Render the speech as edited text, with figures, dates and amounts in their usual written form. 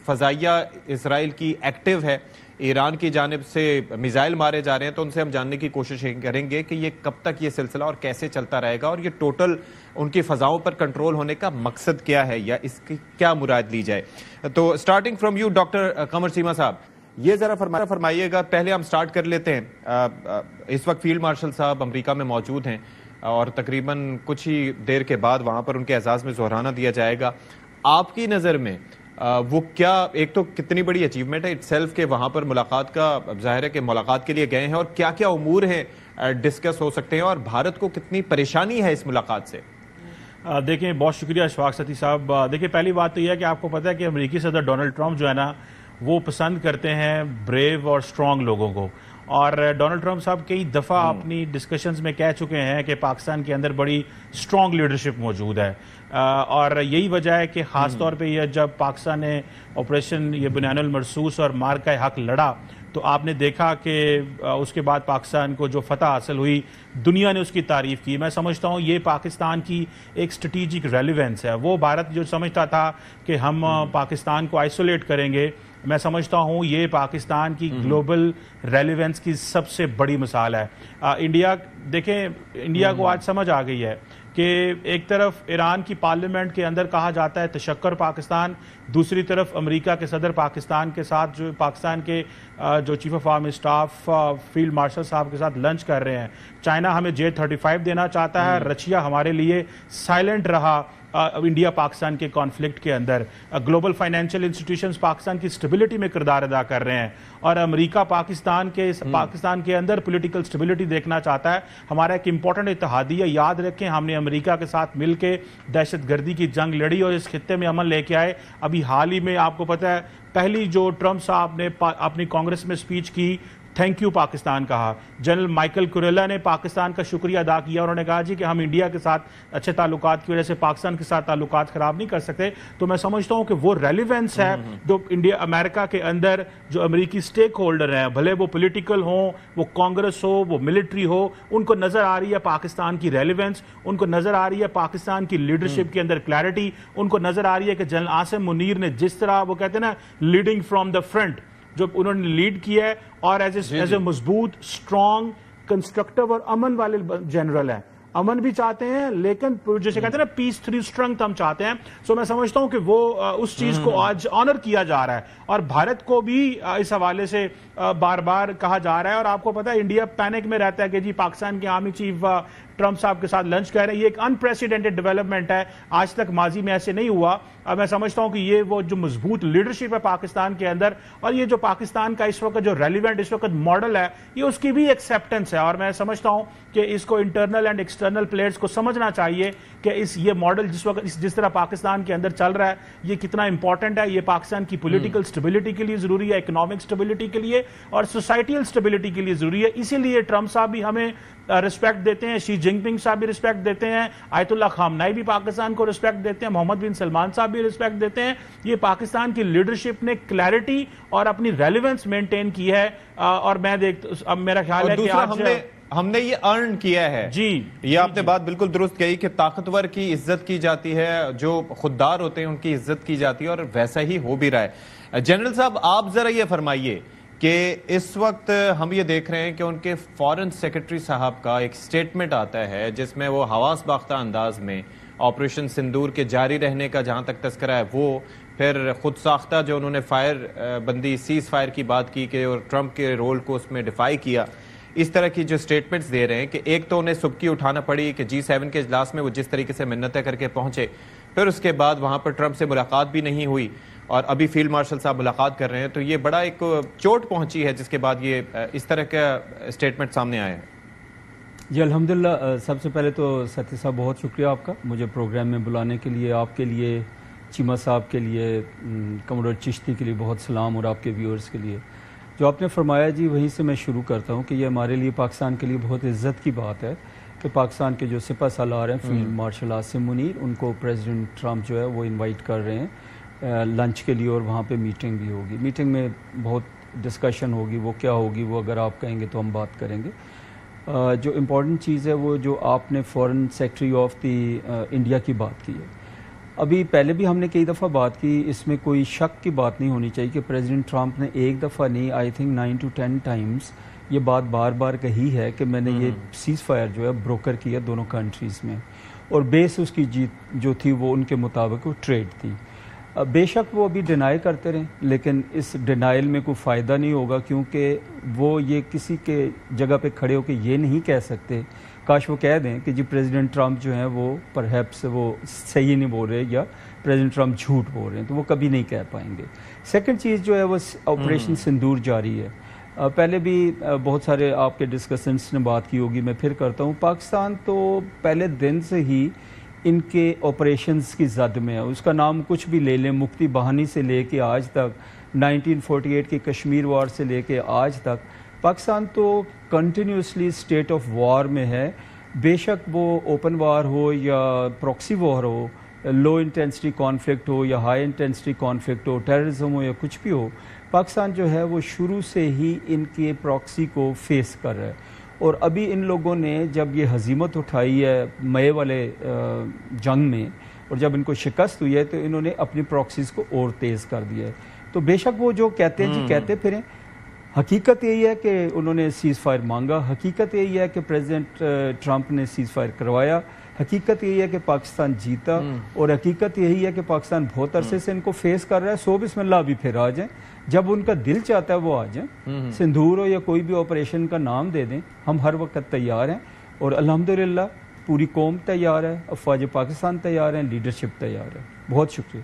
فضائیہ اسرائیل کی ایکٹیو ہے، ایران کی جانب سے میزائل مارے جا رہے ہیں، تو ان سے ہم جاننے کی کوشش کریں گے کہ یہ کب تک یہ سلسلہ اور کیسے چلتا رہے گا، اور یہ ٹوٹل ان کی فضاؤں پر کنٹرول ہونے کا مقصد کیا ہے یا اس کی کیا مراد لی جائے۔ تو starting from you doctor Qamar Cheema صاحب، یہ ذرا فرمائیے گا، پہلے ہم سٹارٹ کر لیتے ہیں۔ اس وقت فیلڈ مارشل صاحب امریکہ میں موجود ہیں اور تقریباً کچھ ہی دیر کے بعد وہاں پر ان کے اعزاز میں ظہرانہ دیا جائے گا۔ آپ کی نظر میں وہ کیا، ایک تو کتنی بڑی اچیومنٹ ہے اٹ سیلف کہ وہاں پر ملاقات کا، ظاہر ہے کہ ملاقات کے لیے گئے ہیں، اور کیا کیا امور ہیں ڈسکس ہو سکتے ہیں، اور بھارت کو کتنی پریشانی ہے اس ملاقات سے؟ دیکھیں، بہت شکریہ اشفاق ستی صاحب۔ دیکھیں، پہلی بات تو یہ ہے کہ آپ کو پتہ ہے کہ امریکی صدر ڈونلڈ ٹرمپ جو ہے نا، وہ پسند کرتے ہیں بریو اور سٹرونگ لوگوں کو، اور ڈونلڈ ٹرمپ صاحب کئی دفعہ اپنی ڈسکشنز میں کہہ چکے ہیں کہ پاکستان کے اندر بڑی سٹرونگ لیڈرشپ موجود ہے، اور یہی وجہ ہے کہ خاص طور پہ یہ جب پاکستان نے آپریشن یہ بنیان المرصوص اور مارکہ حق لڑا، تو آپ نے دیکھا کہ اس کے بعد پاکستان کو جو فتح حاصل ہوئی، دنیا نے اس کی تعریف کی۔ میں سمجھتا ہوں یہ پاکستان کی ایک اسٹریٹجک ریلیونس ہے۔ وہ بھارت جو سمجھتا تھا کہ ہم پاکستان کو آئسولیٹ کریں گے، میں سمجھتا ہوں یہ پاکستان کی گلوبل ریلیونس کی سب سے بڑی مثال ہے۔ انڈیا، دیکھیں، انڈیا کو آج سمجھ آ گئی ہے کہ ایک طرف ایران کی پارلیمنٹ کے اندر کہا جاتا ہے تشکر پاکستان، دوسری طرف امریکہ کے صدر پاکستان کے ساتھ جو پاکستان کے جو chief of army staff field marshal صاحب کے ساتھ لنچ کر رہے ہیں۔ چائنا ہمیں J-35 دینا چاہتا ہے، رشیا ہمارے لیے سائلنٹ رہا انڈیا پاکستان کے کانفلکٹ کے اندر، گلوبل فائنینشیل انسٹیٹیوشنز پاکستان کی سٹیبلٹی میں کردار ادا کر رہے ہیں، اور امریکہ پاکستان کے اندر پولیٹیکل سٹیبلٹی دیکھنا چاہتا ہے۔ ہمارا ایک امپورٹنٹ اتحادیہ، یاد رکھیں، ہم نے امریکہ کے ساتھ مل کے دہشت گردی کی جنگ لڑی اور اس خطے میں امن لے کے آئے۔ ابھی حال ہی میں آپ کو پتہ ہے، پہلی جو ٹرمپ صاحب نے اپنی کانگریس میں سپیچ کی، تھینک یو پاکستان کہا۔ جنرل مائیکل کوریلا نے پاکستان کا شکریہ ادا کیا، انہوں نے کہا جی کہ ہم انڈیا کے ساتھ اچھے تعلقات کی وجہ سے پاکستان کے ساتھ تعلقات خراب نہیں کر سکتے۔ تو میں سمجھتا ہوں کہ وہ ریلیونس ہے جو امریکہ کے اندر جو امریکی سٹیک ہولڈر ہیں، بھلے وہ پولیٹیکل ہوں، وہ کانگریس ہو، وہ ملٹری ہو، ان کو نظر آ رہی ہے پاکستان کی ریلیونس، ان کو نظر آ رہی ہے پاکستان کی لیڈرشپ کے اندر کلیئرٹی، ان کو نظر آ رہی ہے کہ جنرل عاصم منیر نے جس طرح وہ کہتے ہیں نا لیڈنگ فرام دا فرنٹ، جو انہوں نے لیڈ کیا ہے، اور ایز اے مضبوط، سٹرونگ، کنسٹرکٹیو اور امن والے جنرل ہیں۔ امن بھی چاہتے ہیں، لیکن جیسے کہتے ہیں نا پیس تھری اسٹرنگتھ ہم چاہتے ہیں۔ سو میں سمجھتا ہوں کہ وہ اس چیز کو آج آنر کیا جا رہا ہے، اور بھارت کو بھی اس حوالے سے بار بار کہا جا رہا ہے۔ اور آپ کو پتا ہے انڈیا پینک میں رہتا ہے کہ جی پاکستان کے آرمی چیف ٹرمپ صاحب کے ساتھ لنچ کر رہے ہیں، یہ ایک انپریسیڈنٹڈ ڈیولپمنٹ ہے، آج تک ماضی میں ایسے نہیں ہوا۔ میں سمجھتا ہوں کہ یہ وہ جو مضبوط لیڈرشپ ہے پاکستان کے اندر، اور یہ جو پاکستان کا اس وقت جو ریلیونٹ اس وقت ماڈل ہے، یہ اس کی بھی ایکسیپٹنس ہے، اور میں سمجھتا ہوں کہ اس کو انٹرنل اینڈ ایکسٹرنل پلیئرز کو سمجھنا چاہیے کہ یہ ماڈل جس طرح پاکستان کے اندر چل رہا ہے، یہ کتنا امپورٹنٹ ہے، یہ پاکستان کی پولیٹیکل سٹیبلٹی کے لیے ضروری ہے، اکنامک سٹیبلٹی کے لیے اور سوسائٹیل سٹیبلٹی کے لیے ضروری ہے۔ اسی لیے ٹرمپ صاحب بھی ہمیں رسپیکٹ دیتے ہیں، شی جن پنگ صاحب بھی رسپیکٹ دیتے ہیں، آیت اللہ خامنائی بھی پاکستان کو رسپیکٹ دیتے ہیں، محمد بن سلمان صاحب بھی رسپیکٹ دیتے ہیں۔ یہ پاکستان کی لیڈرشپ نے کلیئرٹی اور اپنی ریلیونس مینٹین کی ہے، اور میں اب میرا خیال ہے کہ آج ہم نے یہ ارن کیا ہے۔ جی، یہ آپ نے بات بالکل درست کہی کہ طاقتور کی عزت کی جاتی ہے، جو خوددار ہوتے ہیں ان کی عزت کی جاتی ہے، اور ویسا ہی ہو بھی رہا ہے۔ جنرل صاحب، آپ ذرا یہ فرمائیے کہ اس وقت ہم یہ دیکھ رہے ہیں کہ ان کے فارن سیکرٹری صاحب کا ایک سٹیٹمنٹ آتا ہے جس میں وہ حواس باختہ انداز میں آپریشن سندور کے جاری رہنے کا جہاں تک تذکرہ ہے، وہ پھر خود ساختہ جو انہوں نے فائر بندی سیز فائر کی بات کی کہ اور ٹرمپ کے رول کو اس میں ڈیفائی کیا، اس طرح کی جو سٹیٹمنٹس دے رہے ہیں کہ ایک تو انہیں سبکی اٹھانا پڑی کہ G7 کے اجلاس میں وہ جس طریقے سے منتیں کر کے پہنچے، پھر اس کے بعد وہاں پر ٹرمپ سے ملاقات بھی نہیں ہوئی، اور ابھی فیلڈ مارشل صاحب ملاقات کر رہے ہیں، تو یہ بڑا ایک چوٹ پہنچی ہے جس کے بعد یہ اس طرح کا سٹیٹمنٹ سامنے آئے ہیں۔ جی الحمدللہ، سب سے پہلے تو ستی صاحب بہت شکریہ آپ کا مجھے پروگرام میں بلانے کے لیے، آپ کے لیے، چیمہ صاحب کے لیے، کمرڈ چشتی کے لیے بہت سلام، اور آپ کے ویورز کے لیے۔ جو آپ نے فرمایا جی وہیں سے میں شروع کرتا ہوں کہ یہ ہمارے لیے پاکستان کے لیے بہت عزت کی بات ہے کہ پاکستان کے جو سپہ سالار ہیں فیلڈ مارشل عاصم منیر، ان کو پریزیڈنٹ ٹرمپ جو ہے وہ انوائٹ کر رہے ہیں لنچ کے لیے، اور وہاں پہ میٹنگ بھی ہوگی۔ میٹنگ میں بہت ڈسکشن ہوگی، وہ کیا ہوگی وہ اگر آپ کہیں گے تو ہم بات کریں گے۔ جو امپورٹنٹ چیز ہے وہ جو آپ نے foreign secretary of the India کی بات کی ہے، ابھی پہلے بھی ہم نے کئی دفعہ بات کی, اس میں کوئی شک کی بات نہیں ہونی چاہیے کہ پریزیڈنٹ ٹرمپ نے ایک دفعہ نہیں, آئی تھنک 9 to 10 ٹائمز یہ بات بار بار کہی ہے کہ میں نے یہ سیز فائر جو ہے بروکر کیا دونوں کنٹریز میں, اور بیس اس کی جیت جو تھی وہ ان کے مطابق وہ ٹریڈ تھی. بے شک وہ ابھی ڈینائی کرتے رہیں, لیکن اس ڈینائل میں کوئی فائدہ نہیں ہوگا, کیونکہ وہ یہ کسی کے جگہ پہ کھڑے ہو کے یہ نہیں کہہ سکتے, کاش وہ کہہ دیں کہ جی پریزیڈنٹ ٹرمپ جو ہیں وہ پرہیپس وہ صحیح نہیں بول رہے یا پریزیڈنٹ ٹرمپ جھوٹ بول رہے ہیں, تو وہ کبھی نہیں کہہ پائیں گے. سیکنڈ چیز جو ہے وہ آپریشن سندور جاری ہے. پہلے بھی بہت سارے آپ کے ڈسکشنس نے بات کی ہوگی, میں پھر کرتا ہوں. پاکستان تو پہلے دن سے ہی ان کے آپریشنز کی زد میں ہے, اس کا نام کچھ بھی لے لیں, مفتی بہانی سے لے کے آج تک, 1948 کی کشمیر وار سے لے کے آج تک, پاکستان تو کنٹینیوسلی اسٹیٹ آف وار میں ہے. بے شک وہ اوپن وار ہو یا پراکسی وار ہو, لو انٹینسٹی کانفلکٹ ہو یا ہائی انٹینسٹی کانفلکٹ ہو, ٹیررزم ہو یا کچھ بھی ہو, پاکستان جو ہے وہ شروع سے ہی ان کے پراکسی کو فیس کر رہا ہے. اور ابھی ان لوگوں نے جب یہ ہزیمت اٹھائی ہے مئی والے جنگ میں, اور جب ان کو شکست ہوئی ہے, تو انہوں نے اپنی پراکسیز کو اور تیز کر دیا ہے. تو بے شک وہ جو کہتے ہیں جی کہتے پھریں, حقیقت یہی ہے کہ انہوں نے سیز فائر مانگا, حقیقت یہی ہے کہ پریزیڈنٹ ٹرمپ نے سیز فائر کروایا, حقیقت یہی ہے کہ پاکستان جیتا, اور حقیقت یہی ہے کہ پاکستان بہت عرصے سے ان کو فیس کر رہا ہے. سو بسم اللہ ابھی پھر آ جائیں, جب ان کا دل چاہتا ہے وہ آ جائیں, سندور ہو یا کوئی بھی آپریشن کا نام دے دیں, ہم ہر وقت تیار ہیں. اور الحمدللہ پوری قوم تیار ہے, افواج پاکستان تیار ہیں, لیڈرشپ تیار ہے. بہت شکریہ.